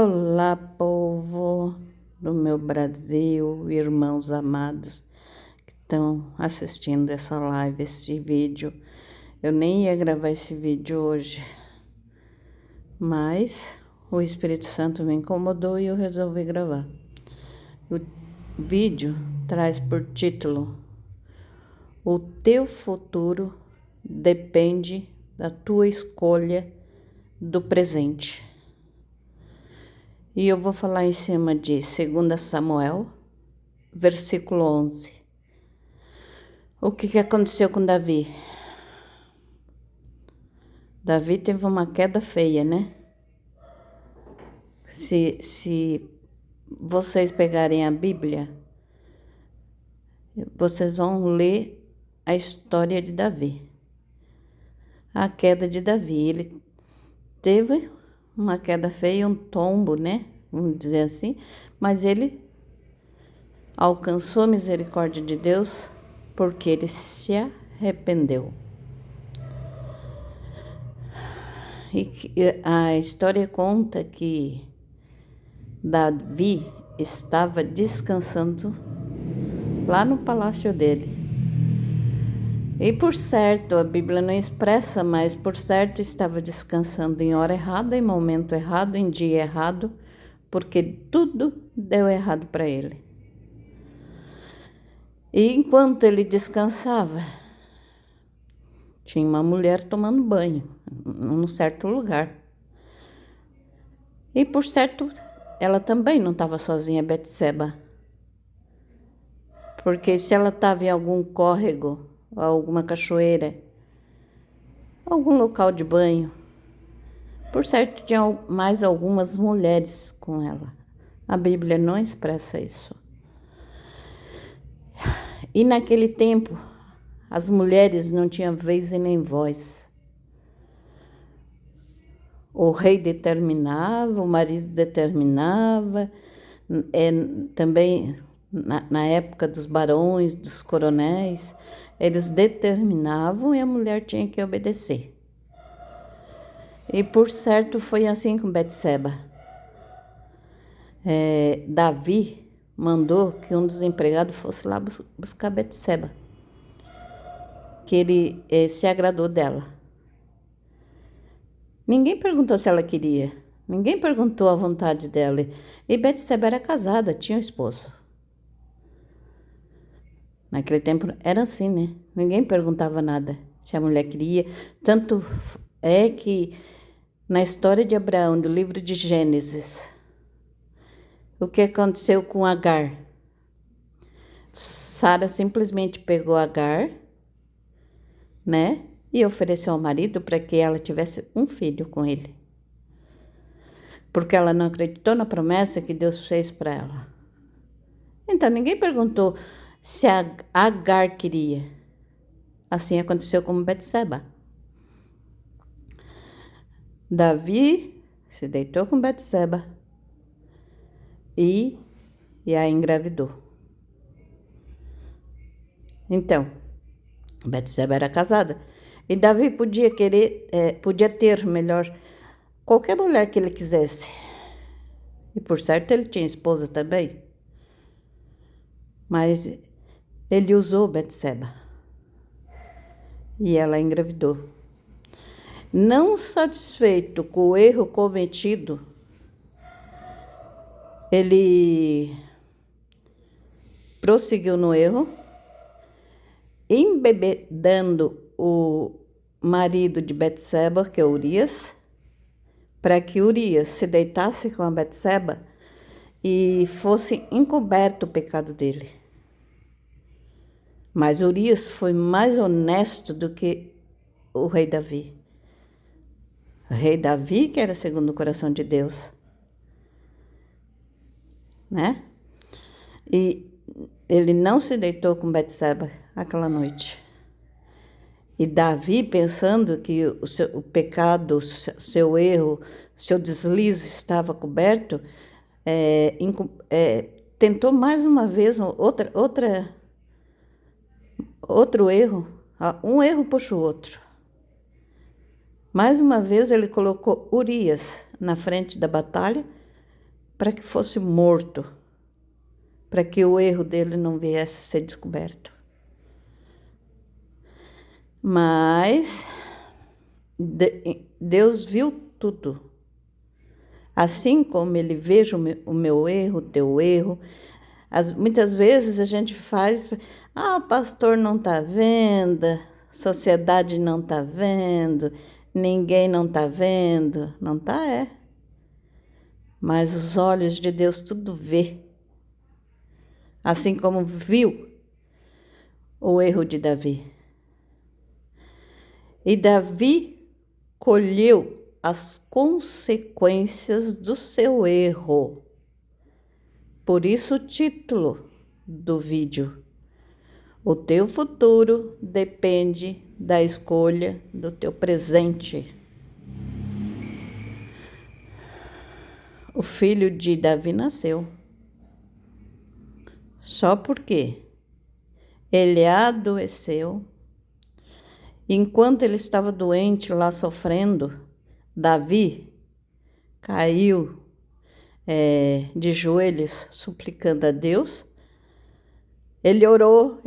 Olá, povo do meu Brasil, irmãos amados que estão assistindo essa live, esse vídeo. Eu nem ia gravar esse vídeo hoje, mas o Espírito Santo me incomodou e eu resolvi gravar. O vídeo traz por título: O teu futuro depende da tua escolha do presente. E eu vou falar em cima de 2 Samuel, versículo 11. O que aconteceu com Davi? Davi teve uma queda feia, né? Se vocês pegarem a Bíblia, vocês vão ler a história de Davi. A queda de Davi. Ele teve uma queda feia, um tombo, né? Vamos dizer assim. Mas ele alcançou a misericórdia de Deus porque ele se arrependeu. E a história conta que Davi estava descansando lá no palácio dele. E por certo, a Bíblia não expressa, mas por certo estava descansando em hora errada, em momento errado, em dia errado, porque tudo deu errado para ele. E enquanto ele descansava, tinha uma mulher tomando banho num certo lugar. E por certo, ela também não estava sozinha, Betseba. Porque se ela estava em algum córrego, alguma cachoeira, algum local de banho, por certo tinha mais algumas mulheres com ela. A Bíblia não expressa isso. E naquele tempo, as mulheres não tinham vez e nem voz. O rei determinava, o marido determinava, também na época dos barões, dos coronéis, eles determinavam e a mulher tinha que obedecer. E por certo foi assim com Betseba. Davi mandou que um dos empregados fosse lá buscar Betseba, que ele se agradou dela. Ninguém perguntou se ela queria, ninguém perguntou a vontade dela. E Betseba era casada, tinha um esposo. Naquele tempo era assim, né? Ninguém perguntava nada se a mulher queria. Tanto é que na história de Abraão, do livro de Gênesis, o que aconteceu com Agar? Sara simplesmente pegou Agar, né? E ofereceu ao marido para que ela tivesse um filho com ele. Porque ela não acreditou na promessa que Deus fez para ela. Então ninguém perguntou se a Agar queria. Assim aconteceu com Betseba. Davi se deitou com Betseba e a engravidou. Então, Betseba era casada e Davi podia ter melhor qualquer mulher que ele quisesse. E por certo ele tinha esposa também. Mas ele usou Betseba e ela engravidou. Não satisfeito com o erro cometido, ele prosseguiu no erro, embebedando o marido de Betseba, que é Urias, para que Urias se deitasse com a Betseba e fosse encoberto o pecado dele. Mas Urias foi mais honesto do que o rei Davi. O rei Davi, que era segundo o coração de Deus, né? E ele não se deitou com Betseba aquela noite. E Davi, pensando que o pecado, seu erro, seu deslize estava coberto, tentou mais uma vez outro erro. Um erro puxa o outro. Mais uma vez ele colocou Urias na frente da batalha para que fosse morto, para que o erro dele não viesse a ser descoberto. Mas Deus viu tudo. Assim como Ele veja o meu erro, o teu erro. Muitas vezes a gente faz, o pastor não está vendo, a sociedade não está vendo, ninguém não está vendo. Não está, é. Mas os olhos de Deus tudo vê. Assim como viu o erro de Davi. E Davi colheu as consequências do seu erro. Por isso o título do vídeo. O teu futuro depende da escolha do teu presente. O filho de Davi nasceu. Só porque ele adoeceu. Enquanto ele estava doente lá sofrendo, Davi caiu de joelhos suplicando a Deus. Ele orou,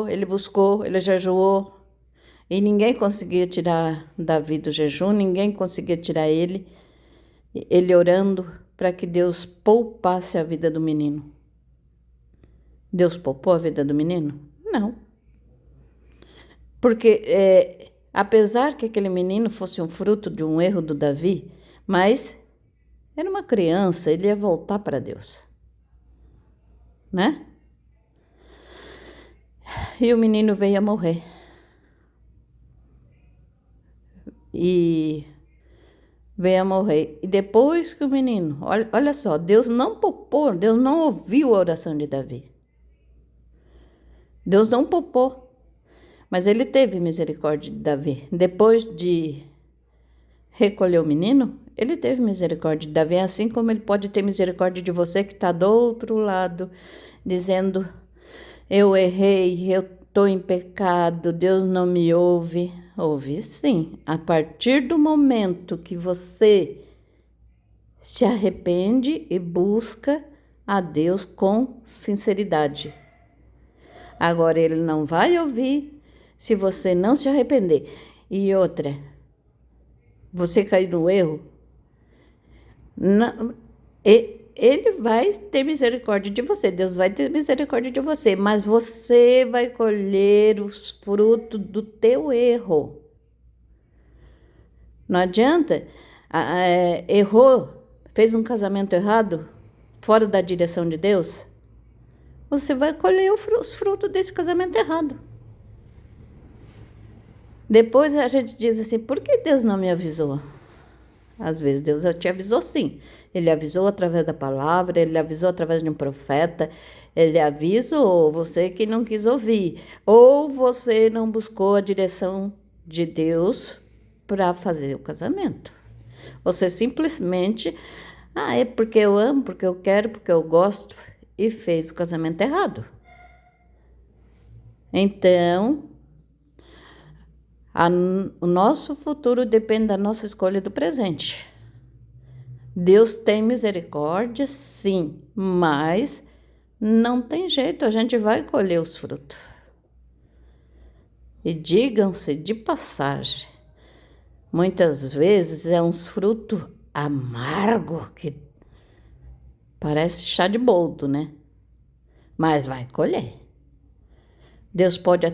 ele buscou, ele jejuou. E ninguém conseguia tirar Davi do jejum, ninguém conseguia tirar ele. Ele orando para que Deus poupasse a vida do menino. Deus poupou a vida do menino? Não. Porque apesar que aquele menino fosse um fruto de um erro do Davi, mas era uma criança, ele ia voltar para Deus, né? E o menino veio a morrer. E depois que o menino, olha só, Deus não poupou, Deus não ouviu a oração de Davi. Deus não poupou. Mas ele teve misericórdia de Davi. Depois de recolher o menino, ele teve misericórdia de Davi, assim como ele pode ter misericórdia de você que está do outro lado, dizendo, eu errei, eu estou em pecado, Deus não me ouve. Ouve sim. A partir do momento que você se arrepende e busca a Deus com sinceridade. Agora, ele não vai ouvir se você não se arrepender. E outra, você cair no erro, não, ele vai ter misericórdia de você, Deus vai ter misericórdia de você, mas você vai colher os frutos do teu erro. Não adianta, errou, fez um casamento errado, fora da direção de Deus, você vai colher os frutos desse casamento errado. Depois a gente diz assim, por que Deus não me avisou? Às vezes Deus te avisou sim. Ele avisou através da palavra, ele avisou através de um profeta, ele avisou você que não quis ouvir. Ou você não buscou a direção de Deus para fazer o casamento. Você simplesmente, é porque eu amo, porque eu quero, porque eu gosto, e fez o casamento errado. Então, o nosso futuro depende da nossa escolha do presente. Deus tem misericórdia, sim, mas não tem jeito, a gente vai colher os frutos. E digam-se de passagem, muitas vezes é uns frutos amargo que parece chá de boldo, né? Mas vai colher. Deus pode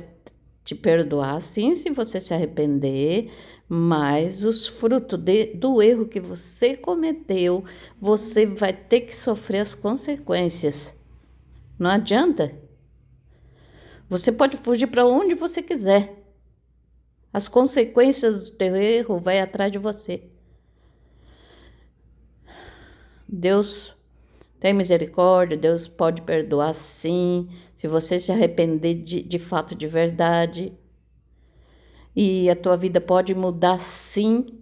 te perdoar, sim, se você se arrepender, mas os frutos do erro que você cometeu, você vai ter que sofrer as consequências. Não adianta. Você pode fugir para onde você quiser. As consequências do teu erro vai atrás de você. Deus tem misericórdia, Deus pode perdoar sim, se você se arrepender de fato, de verdade. E a tua vida pode mudar sim.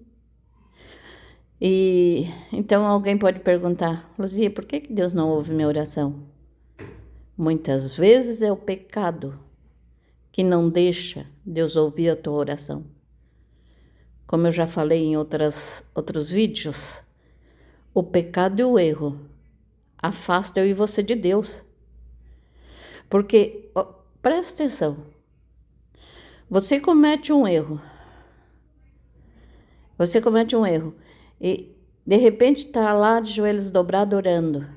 E então alguém pode perguntar, Luzia, por que Deus não ouve minha oração? Muitas vezes é o pecado que não deixa Deus ouvir a tua oração. Como eu já falei em outros vídeos, o pecado e o erro afasta eu e você de Deus. Porque, ó, presta atenção, você comete um erro e de repente está lá de joelhos dobrados orando.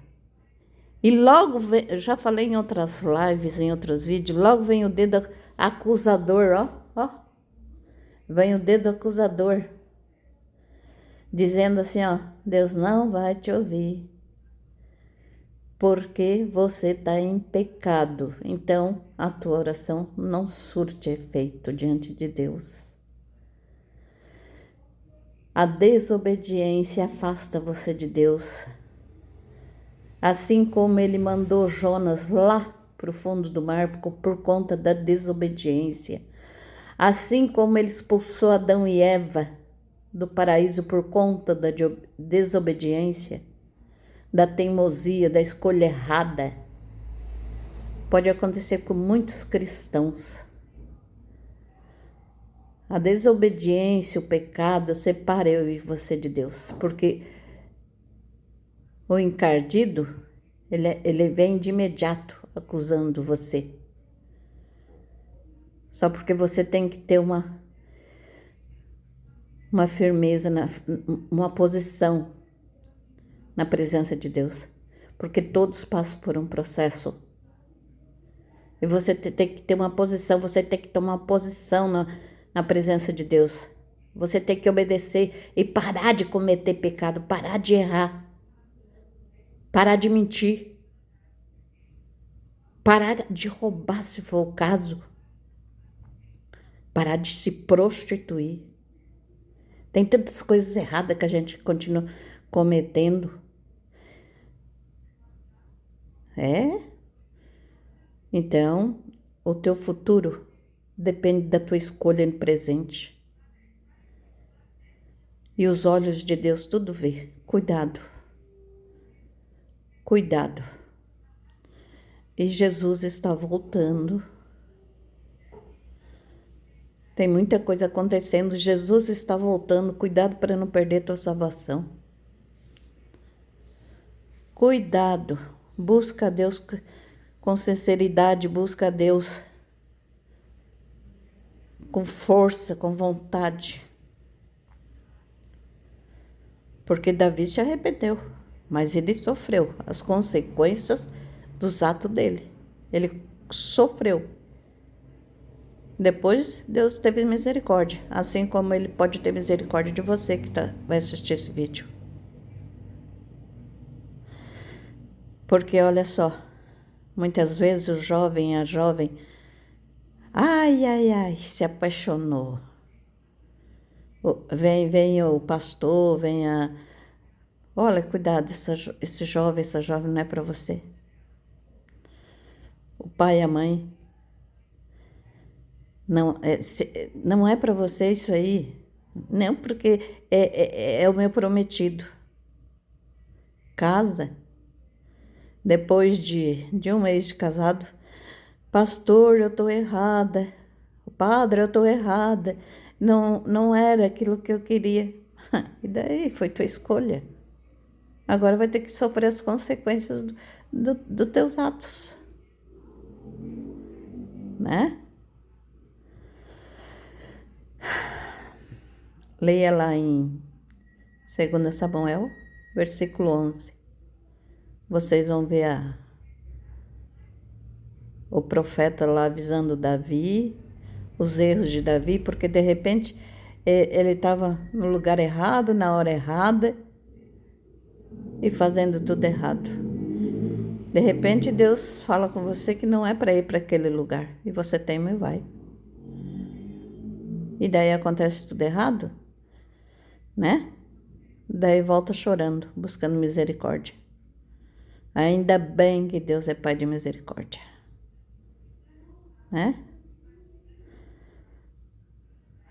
E logo vem, eu já falei em outras lives, em outros vídeos, logo vem o dedo acusador, ó. Vem o dedo acusador, dizendo assim, ó, Deus não vai te ouvir, porque você está em pecado. Então, a tua oração não surte efeito diante de Deus. A desobediência afasta você de Deus. Assim como ele mandou Jonas lá para o fundo do mar por conta da desobediência. Assim como ele expulsou Adão e Eva do paraíso por conta da desobediência, da teimosia, da escolha errada. Pode acontecer com muitos cristãos. A desobediência, o pecado, separa eu e você de Deus, porque o encardido, ele vem de imediato acusando você. Só porque você tem que ter uma firmeza, uma posição na presença de Deus. Porque todos passam por um processo. E você tem que ter uma posição, você tem que tomar uma posição na presença de Deus. Você tem que obedecer e parar de cometer pecado, parar de errar, parar de mentir, parar de roubar, se for o caso, parar de se prostituir. Tem tantas coisas erradas que a gente continua cometendo. Então, o teu futuro depende da tua escolha no presente. E os olhos de Deus tudo vê. Cuidado. Cuidado. E Jesus está voltando. Tem muita coisa acontecendo. Jesus está voltando. Cuidado para não perder tua salvação. Cuidado. Busca a Deus com sinceridade. Busca a Deus com força, com vontade. Porque Davi se arrependeu, mas ele sofreu as consequências dos atos dele. Ele sofreu. Depois Deus teve misericórdia, assim como ele pode ter misericórdia de você que vai assistir esse vídeo. Porque olha só, muitas vezes o jovem, a jovem, se apaixonou. Vem o pastor, vem a... Olha, cuidado, esse jovem, essa jovem não é para você. O pai e a mãe. Não é para você isso aí. Não, porque é o meu prometido. Casa. Depois de um mês de casado. Pastor, eu estou errada. Padre, eu estou errada. Não era aquilo que eu queria. E daí foi tua escolha. Agora vai ter que sofrer as consequências dos teus atos. Né? Leia lá em 2 Samuel, versículo 11. Vocês vão ver o profeta lá avisando Davi, os erros de Davi, porque de repente ele estava no lugar errado, na hora errada e fazendo tudo errado. De repente Deus fala com você que não é para ir para aquele lugar e você teima e vai. E daí acontece tudo errado, né? Daí volta chorando, buscando misericórdia. Ainda bem que Deus é Pai de misericórdia, né?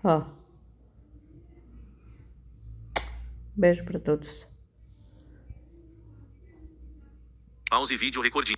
Ó, beijo para todos. Pause vídeo recording.